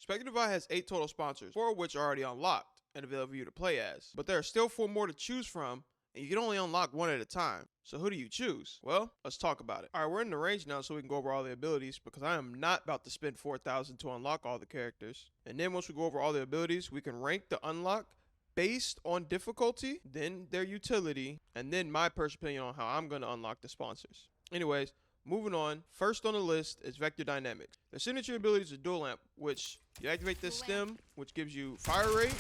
Spectre Divide has 8 total sponsors, 4 of which are already unlocked and available for you to play as. But there are still 4 more to choose from, and you can only unlock 1 at a time. So who do you choose? Well, let's talk about it. Alright, we're in the range now so we can go over all the abilities, because I am not about to spend 4,000 to unlock all the characters. And then once we go over all the abilities, we can rank the unlock based on difficulty, then their utility, and then my personal opinion on how I'm going to unlock the sponsors. Anyways, moving on, first on the list is Vector Dynamics. The signature ability is a dual lamp, which you activate this stem, which gives you fire rate,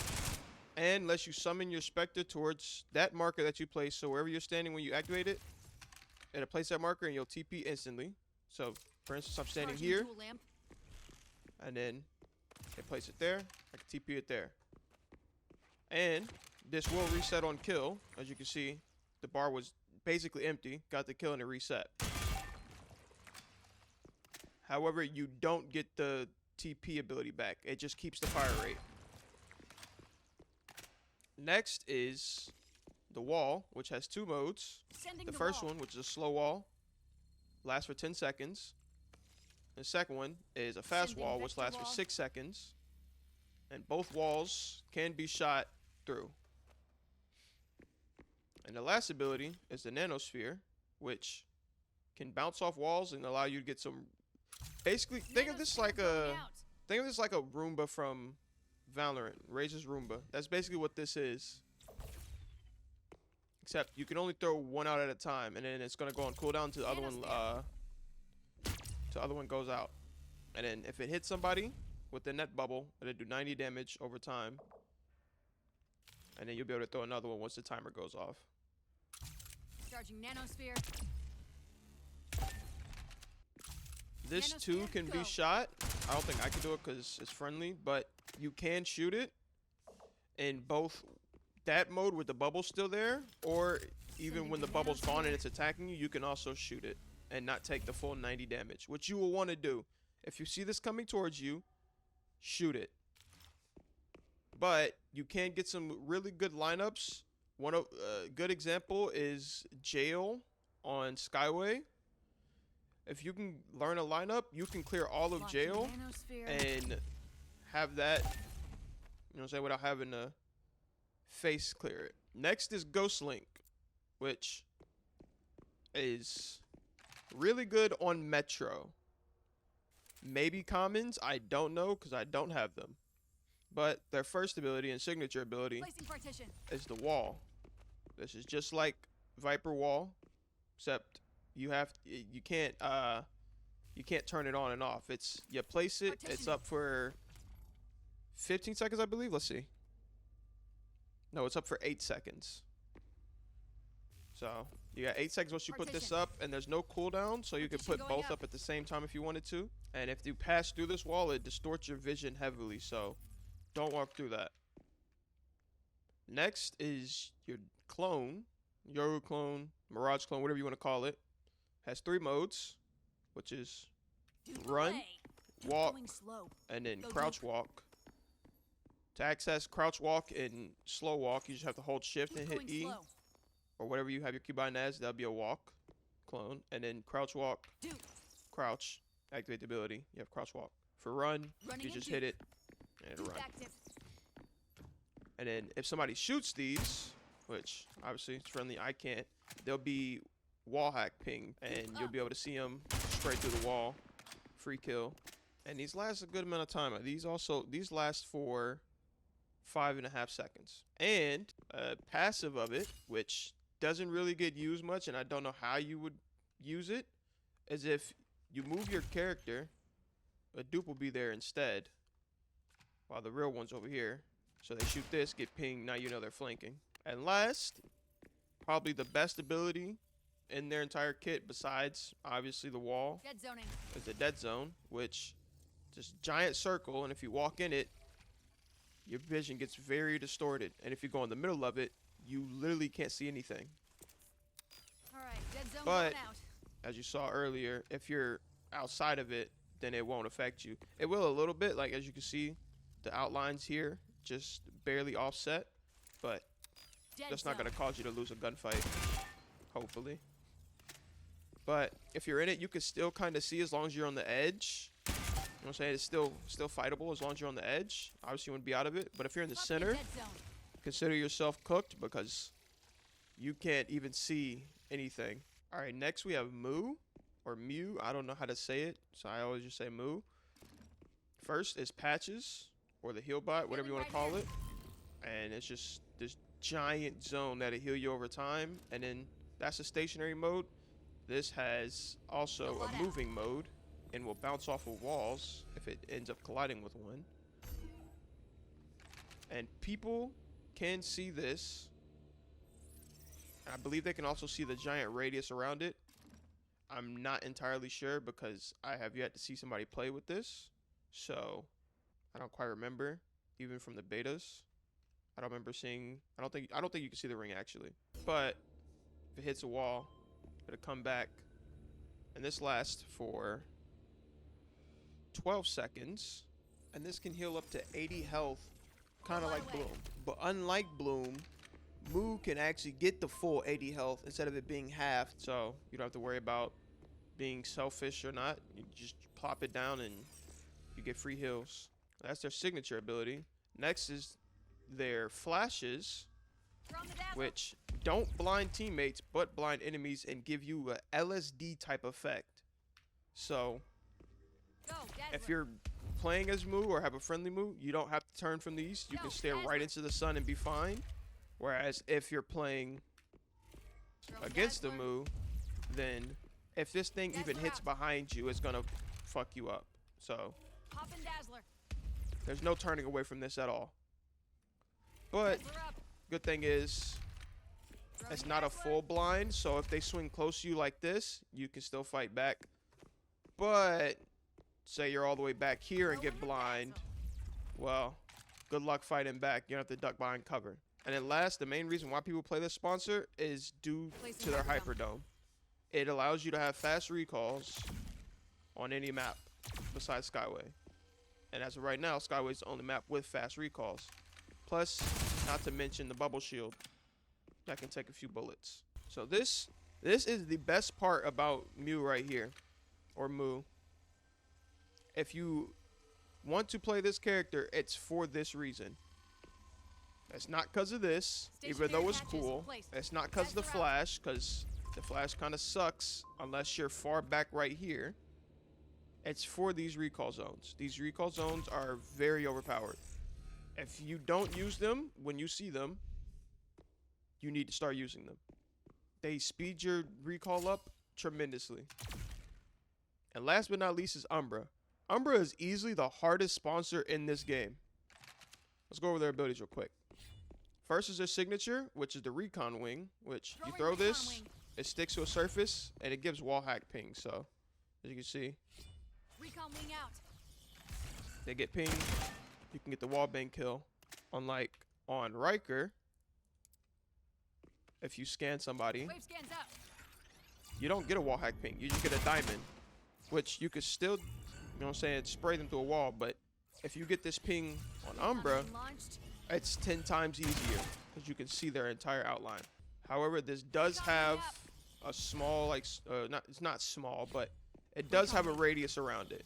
and lets you summon your Spectre towards that marker that you place. So wherever you're standing when you activate it, it'll place that marker and you'll TP instantly. So, for instance, I'm standing here, and then it place it there, I can TP it there. And this will reset on kill. As you can see, the bar was basically empty. Got the kill and it reset. However, you don't get the TP ability back. It just keeps the fire rate. Next is the wall, which has 2 modes. The first one, which is a slow wall, lasts for 10 seconds. The second one is a fast wall, which lasts for 6 seconds. And both walls can be shot through. And the last ability is the nanosphere, which can bounce off walls and allow you to get some. Basically, think of this like a Roomba from Valorant, Raze's Roomba. That's basically what this is. Except you can only throw 1 out at a time, and then it's gonna go on cooldown until the other one goes out. And then if it hits somebody with the net bubble, it'll do 90 damage over time. And then you'll be able to throw another one once the timer goes off. Charging nanosphere. This too can be shot. I don't think I can do it because it's friendly, but you can shoot it in both that mode with the bubble still there, or even when the bubble's gone and it's attacking you, you can also shoot it and not take the full 90 damage, which you will want to do. If you see this coming towards you, shoot it. But you can get some really good lineups. One of good example is Jail on Skyway. If you can learn a lineup, you can clear all of Jail and have that, you know what I'm saying, without having to face clear it. Next is ghostlink, which is really good on Metro. Maybe commons, I don't know because I don't have them. But their first ability and signature ability is the wall. This is just like Viper Wall, except you can't turn it on and off. It's you place it, it's up for 15 seconds, I believe. Let's see. No, it's up for 8 seconds. So you got 8 seconds once you put this up, and there's no cooldown, so you can put both up at the same time if you wanted to. And if you pass through this wall, it distorts your vision heavily, so don't walk through that. Next is your clone, Yoru clone, Mirage clone, whatever you want to call it. Has 3 modes, which is run, walk, and then crouch walk. To access crouch walk and slow walk, you just have to hold shift and hit E, or whatever you have your keybind as. That'll be a walk clone, and then crouch walk, crouch, activate the ability. You have crouch walk. For run, you just hit it and it'll run. And then if somebody shoots these, which obviously it's friendly, I can't, there'll be wall hack ping, and you'll be able to see them straight through the wall. Free kill. And these last a good amount of time. These last for 5.5 seconds. And passive of it, which doesn't really get used much, and I don't know how you would use it, is if you move your character, a dupe will be there instead, while the real one's over here. So they shoot this, get pinged, now you know they're flanking. And last, probably the best ability in their entire kit, besides obviously the wall, is the dead zone, which just giant circle, and if you walk in it, your vision gets very distorted, and if you go in the middle of it, you literally can't see anything. Alright, dead zone. But as you saw earlier, if you're outside of it, then it won't affect you. It will a little bit, like as you can see, the outlines here just barely offset, but that's not going to cause you to lose a gunfight, hopefully. But if you're in it, you can still kind of see as long as you're on the edge. what I'm saying? It's still fightable as long as you're on the edge. Obviously, you want to be out of it. But if you're in the Pop center, dead zone. consider yourself cooked because you can't even see anything. All right, next we have Moo or Mew. I don't know how to say it, so I always just say Moo. First is Patches or the heal bot, whatever you want to call it. And it's just this giant zone that'll heal you over time. And then that's a stationary mode. This has also a moving mode and will bounce off of walls if it ends up colliding with one. And people can see this. I believe they can also see the giant radius around it. I'm not entirely sure because I have yet to see somebody play with this. So I don't quite remember, even from the betas. I don't remember seeing, I don't think you can see the ring actually. But if it hits a wall, it'll come back. And this lasts for 12 seconds. And this can heal up to 80 health, kind of like Bloom. But unlike Bloom, Moo can actually get the full 80 health instead of it being half. So you don't have to worry about being selfish or not. You just plop it down and you get free heals. That's their signature ability. Next is their flashes, which don't blind teammates but blind enemies and give you a LSD type effect. So if you're playing as Moo or have a friendly Moo, you don't have to turn from these. You can stare right into the sun and be fine. Whereas if you're playing against the Moo, then if this thing even hits behind you, it's gonna fuck you up. So there's no turning away from this at all. But good thing is it's not a full blind, so if they swing close to you like this, you can still fight back. But say you're all the way back here and get blind, well, good luck fighting back. You don't have to duck behind cover. And then last, the main reason why people play this sponsor is due to their Hyperdome. It allows you to have fast recalls on any map besides Skyway. And as of right now, Skyway is the only map with fast recalls. Plus, not to mention the bubble shield that can take a few bullets. So this is the best part about Mew right here, or Moo. If you want to play this character, it's for this reason. It's not because of this, even though it's cool. It's not because of the flash, because the flash kind of sucks unless you're far back right here. It's for these recall zones. These recall zones are very overpowered. If you don't use them when you see them, you need to start using them. They speed your recall up tremendously. And last but not least is Umbra. Umbra is easily the hardest sponsor in this game. Let's go over their abilities real quick. First is their signature, which is the recon wing, which you throw this, it sticks to a surface, and it gives wall hack ping. So, as you can see, recon wing out. They get ping, you can get the wall bang kill. Unlike on Riker, if you scan somebody, Wave scans up. you don't get a wall hack ping, you just get a diamond, which you could still, you know what I'm saying, spray them through a wall. But if you get this ping on Umbra, it's 10 times easier because you can see their entire outline. However, this does have a small, it's not small, but it does have a radius around it.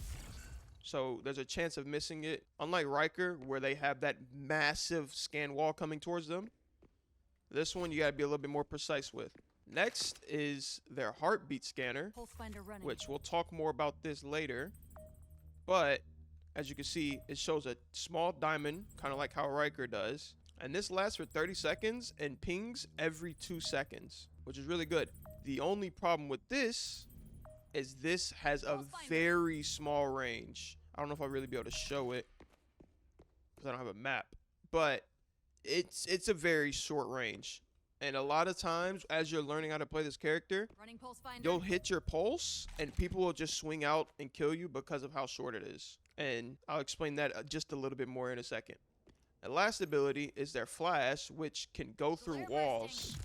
So there's a chance of missing it. Unlike Riker, where they have that massive scan wall coming towards them, this one you gotta be a little bit more precise with. Next is their heartbeat scanner, which we'll talk more about this later. But as you can see, it shows a small diamond, kind of like how Riker does. And this lasts for 30 seconds and pings every 2 seconds, which is really good. The only problem with this is this has a very small range. I don't know if I'll really be able to show it because I don't have a map. But it's a very short range. And a lot of times, as you're learning how to play this character, you'll hit your pulse and people will just swing out and kill you because of how short it is. And I'll explain that just a little bit more in a second. The last ability is their flash, which can go through walls.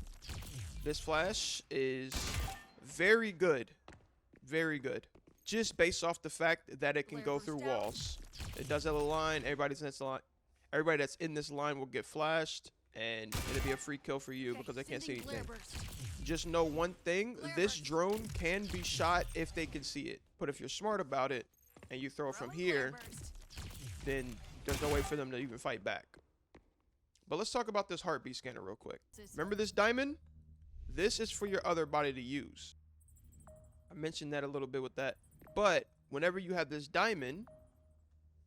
This flash is very good. Very good. Just based off the fact that it can go through walls. It does have a line. Everybody that's in this line will get flashed. And it'll be a free kill for you because they can't see anything. Just know one thing. This drone can be shot if they can see it. But if you're smart about it, and you throw from Throwing here, glare burst. then there's no way for them to even fight back. But let's talk about this heartbeat scanner real quick. Remember this diamond? This is for your other body to use. I mentioned that a little bit with that. But whenever you have this diamond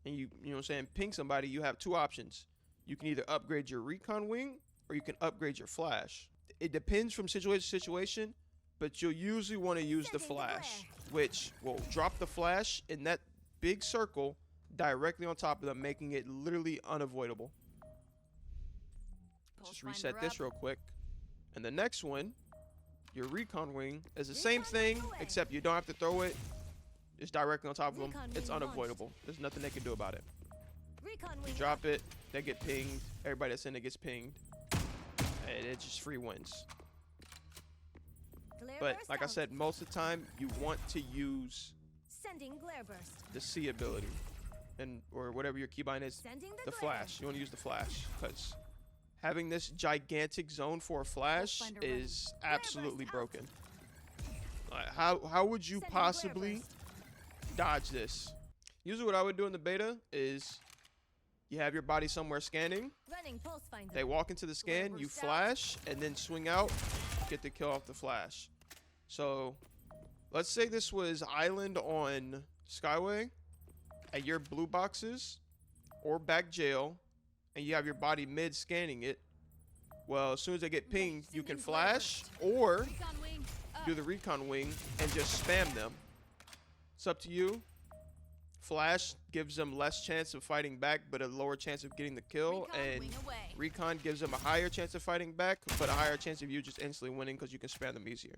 and you know what I'm saying, ping somebody, you have two options. You can either upgrade your recon wing or you can upgrade your flash. It depends from situation to situation, but you'll usually want to use the flash, which will drop the flash in that big circle directly on top of them, making it literally unavoidable. Just reset this real quick. And the next one, your recon wing, is the same thing, except you don't have to throw it. It's directly on top of them. It's unavoidable. There's nothing they can do about it. You drop it, they get pinged. Everybody that's in it gets pinged. And it's just free wins. But like I said, most of the time you want to use the C ability, and or whatever your keybind is, the flash. You want to use the flash because having this gigantic zone for a flash is absolutely broken. How would you possibly dodge this? Usually what I would do in the beta is you have your body somewhere scanning. They walk into the scan, you flash, and then swing out, get the kill off the flash. So let's say this was Island on Skyway at your blue boxes or back jail, and you have your body mid scanning it. Well, as soon as they get pinged, you can flash or do the recon wing and just spam them. It's up to you. Flash gives them less chance of fighting back, but a lower chance of getting the kill. And recon gives them a higher chance of fighting back, but a higher chance of you just instantly winning because you can spam them easier.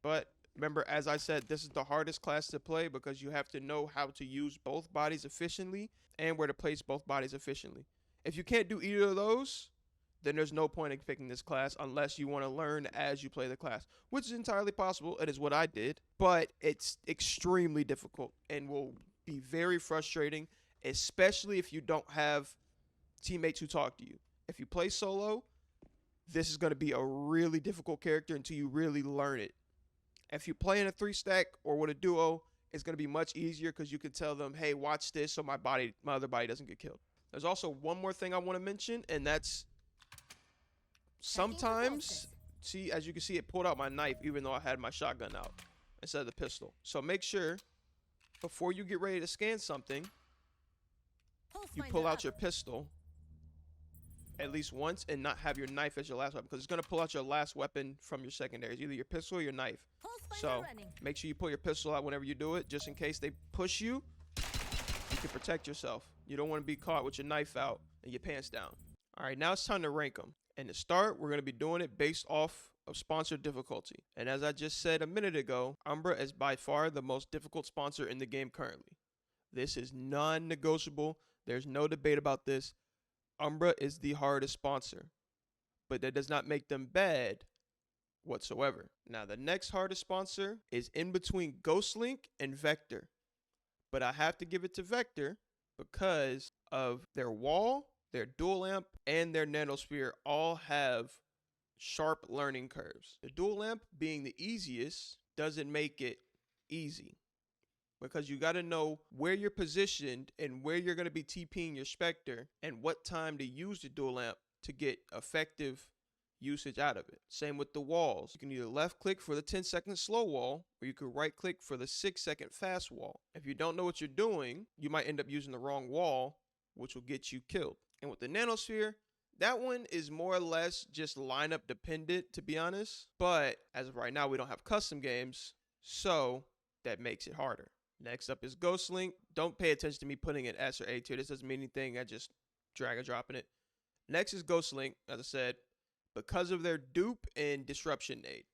But remember, as I said, this is the hardest class to play because you have to know how to use both bodies efficiently and where to place both bodies efficiently. If you can't do either of those, then there's no point in picking this class unless you want to learn as you play the class, which is entirely possible. It is what I did, but it's extremely difficult and will be very frustrating, especially if you don't have teammates who talk to you. If you play solo, this is going to be a really difficult character until you really learn it. If you play in a 3-stack or with a duo, it's going to be much easier because you can tell them, hey, watch this so my other body doesn't get killed. There's also one more thing I want to mention, and that's sometimes, see, as you can see, it pulled out my knife even though I had my shotgun out instead of the pistol. So make sure before you get ready to scan something, you pull out your pistol at least once and not have your knife as your last weapon, because it's going to pull out your last weapon from your secondaries, either your pistol or your knife. So make sure you pull your pistol out whenever you do it, just in case they push you. You can protect yourself. You don't want to be caught with your knife out and your pants down. All right, now it's time to rank them. And to start, we're going to be doing it based off of sponsor difficulty. And as I just said a minute ago, Umbra is by far the most difficult sponsor in the game currently. This is non-negotiable. There's no debate about this. Umbra is the hardest sponsor, but that does not make them bad whatsoever. Now, the next hardest sponsor is in between ghostlink and Vector, but I have to give it to Vector because of their wall, their dual lamp, and their nanosphere all have sharp learning curves. The dual lamp being the easiest doesn't make it easy, because you got to know where you're positioned and where you're going to be TPing your Spectre and what time to use the dual lamp to get effective usage out of it. Same with the walls. You can either left click for the 10-second slow wall, or you can right click for the 6-second fast wall. If you don't know what you're doing, you might end up using the wrong wall, which will get you killed. And with the nanosphere, that one is more or less just lineup dependent, to be honest. But as of right now, we don't have custom games, so that makes it harder. Next up is ghostlink. Don't pay attention to me putting an S or A tier. This doesn't mean anything. I just drag and drop in it. Next is ghostlink, as I said, because of their dupe and disruption nade.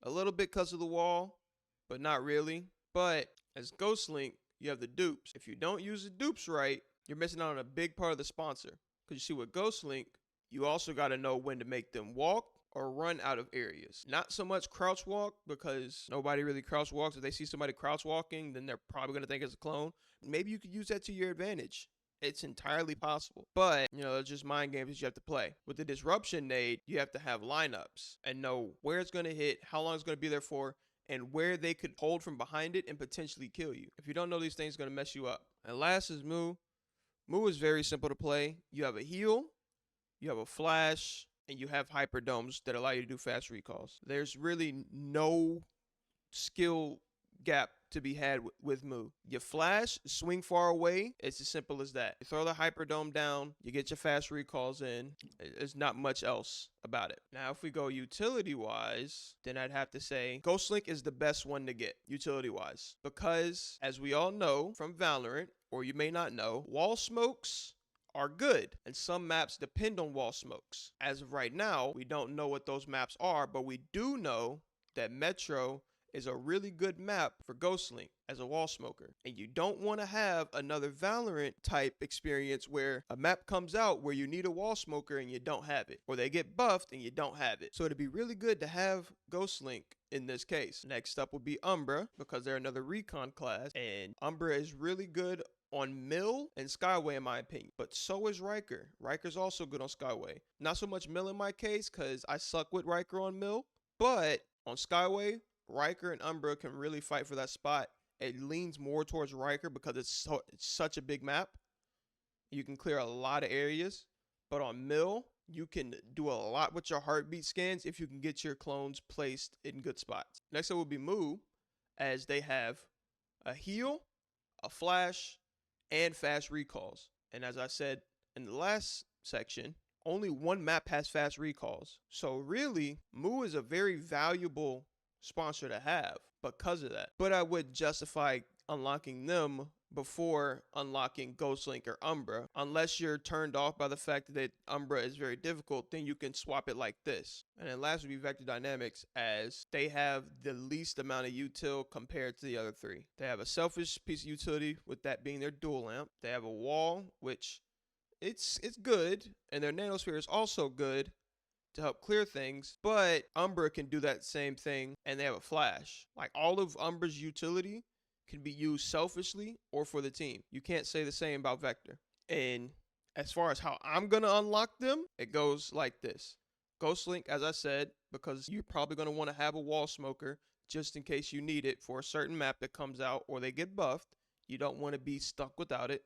A little bit because of the wall, but not really. But as ghostlink, you have the dupes. If you don't use the dupes right, you're missing out on a big part of the sponsor. Because you see, with ghostlink, you also got to know when to make them walk or run out of areas. Not so much crouch walk, because nobody really crouch walks. If they see somebody crouch walking, then they're probably going to think it's a clone. Maybe you could use that to your advantage. It's entirely possible. But, you know, it's just mind games that you have to play. With the disruption nade, you have to have lineups and know where it's going to hit, how long it's going to be there for, and where they could hold from behind it and potentially kill you. If you don't know these things, it's going to mess you up. And last is Moo. Moo is very simple to play. You have a heal, you have a flash, and you have hyperdomes that allow you to do fast recalls. There's really no skill gap to be had with Moo. You flash, swing far away. It's as simple as that. You throw the hyperdome down, you get your fast recalls in. There's not much else about it. Now, if we go utility-wise, then I'd have to say Ghostlink is the best one to get, utility-wise. Because, as we all know from Valorant, or you may not know, wall smokes are good, and some maps depend on wall smokes. As of right now, we don't know what those maps are, but we do know that Metro is a really good map for Ghostlink as a wall smoker. And you don't want to have another Valorant type experience where a map comes out where you need a wall smoker and you don't have it, or they get buffed and you don't have it. So it'd be really good to have Ghostlink in this case. Next up would be Umbra, because they're another recon class, and Umbra is really good on Mill and Skyway in my opinion, but so is Riker. Riker's also good on Skyway. Not so much Mill in my case because I suck with Riker on Mill, but on Skyway, Riker and Umbra can really fight for that spot. It leans more towards Riker because it's such a big map. You can clear a lot of areas, but on Mill, you can do a lot with your heartbeat scans if you can get your clones placed in good spots. Next up will be Moo, as they have a heal, a flash, and fast recalls. And as I said in the last section, only one map has fast recalls. So really, Moo is a very valuable sponsor to have because of that. But I would justify unlocking them before unlocking Ghostlink or Umbra. Unless you're turned off by the fact that Umbra is very difficult, then you can swap it like this. And then last would be Vector Dynamics, as they have the least amount of util compared to the other three. They have a selfish piece of utility, with that being their dual lamp. They have a wall, which it's good, and their nanosphere is also good to help clear things, but Umbra can do that same thing, and they have a flash. Like, all of Umbra's utility can be used selfishly or for the team. You can't say the same about Vector. And as far as how I'm gonna unlock them, it goes like this. Ghostlink, as I said, because you're probably gonna want to have a wall smoker just in case you need it for a certain map that comes out or they get buffed. You don't want to be stuck without it.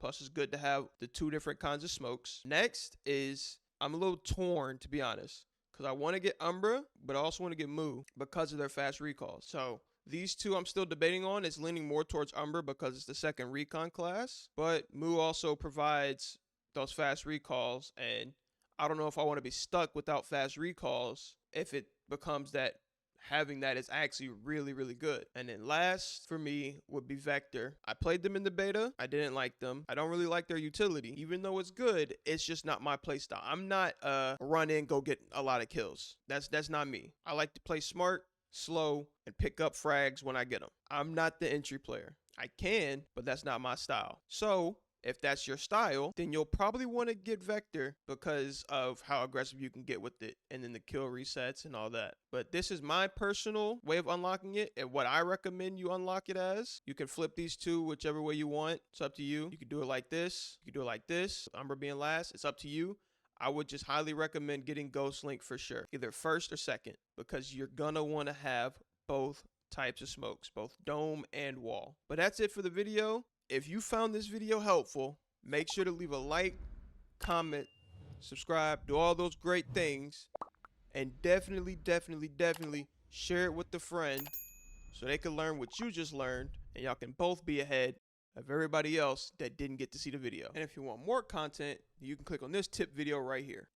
Plus, it's good to have the two different kinds of smokes. Next is, I'm a little torn, to be honest, because I want to get Umbra, but I also want to get Moo because of their fast recalls. So these two I'm still debating on. It's leaning more towards Umbra because it's the second recon class, but Moo also provides those fast recalls, and I don't know if I want to be stuck without fast recalls if it becomes that having that is actually really, really good. And then last for me would be Vector. I played them in the beta. I didn't like them. I don't really like their utility. Even though it's good, it's just not my playstyle. I'm not run in, go get a lot of kills. That's not me. I like to play smart, slow, and pick up frags when I get them. I'm not the entry player. I can, but that's not my style. So if that's your style, then you'll probably want to get Vector because of how aggressive you can get with it, and then the kill resets and all that. But this is my personal way of unlocking it, and what I recommend you unlock it as. You can flip these two whichever way you want. It's up to you. You can do it like this. You can do it like this. Umbra being last. It's up to you. I would just highly recommend getting Ghostlink for sure, either first or second, because you're gonna want to have both types of smokes, both dome and wall. But that's it for the video. If you found this video helpful, make sure to leave a like, comment, subscribe, do all those great things, and definitely share it with a friend so they can learn what you just learned, and y'all can both be ahead of everybody else that didn't get to see the video. And if you want more content, you can click on this tip video right here.